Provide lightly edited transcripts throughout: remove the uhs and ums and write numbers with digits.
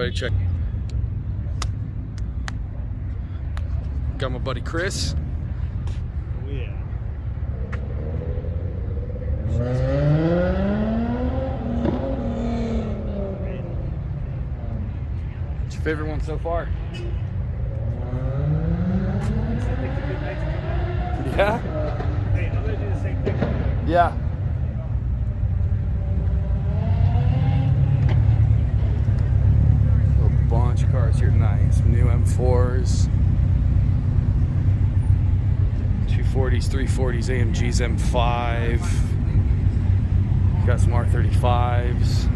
everybody check. Got my buddy Chris. Oh yeah. What's your favorite one so far? Yeah? Hey, I'm gonna do the same thing. Yeah. A bunch of cars here tonight. Some new M4s, 240s, 340s, AMGs, M5. Got some R35s,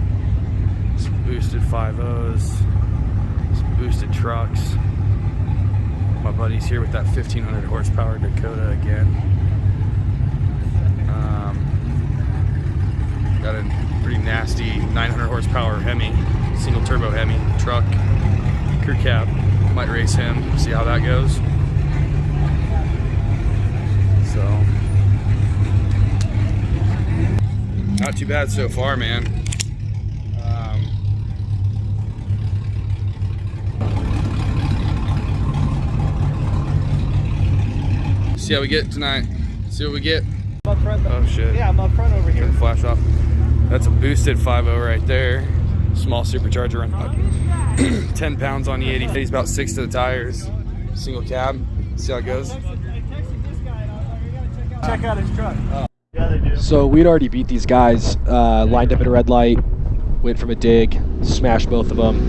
some boosted 5.0s, some boosted trucks. My buddy's here with that 1500 horsepower Dakota again. Got a pretty nasty 900 horsepower Hemi, single turbo Hemi truck, crew cab. Might race him, see how that goes. So, not too bad so far, man. See how we get tonight. See what we get. I'm up front, Oh shit. yeah, I'm up front over here. Turn the flash off. That's a boosted 5.0 right there. Small supercharger on 10 pounds on E80. He's about 6 to the tires. Single cab. See how it goes. I texted this guy and I was like, we gotta check out his truck. Yeah, they do. So we'd already beat these guys, lined up at a red light, went from a dig, smashed both of them.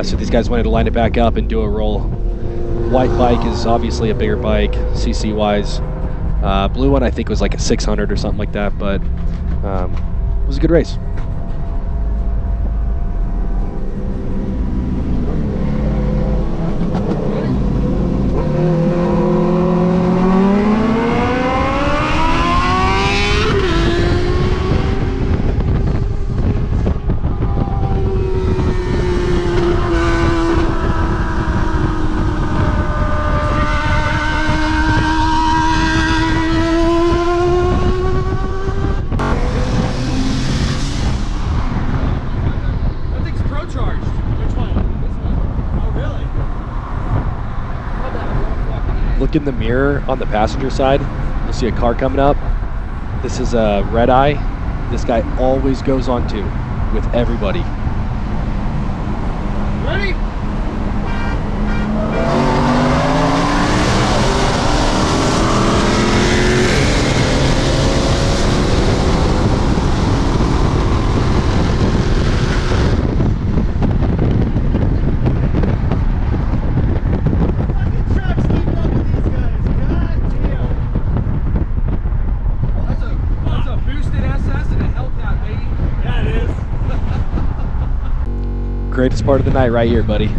So these guys wanted to line it back up and do a roll. White bike is obviously a bigger bike, CC wise. Blue one I think was like a 600 or something like that, but it was a good race. Look in the mirror on the passenger side. You'll see a car coming up. This is a Redeye. This guy always goes on to with everybody. Ready? That's a boosted SS and a Hellcat, baby. Yeah, it is. Greatest part of the night right here, buddy.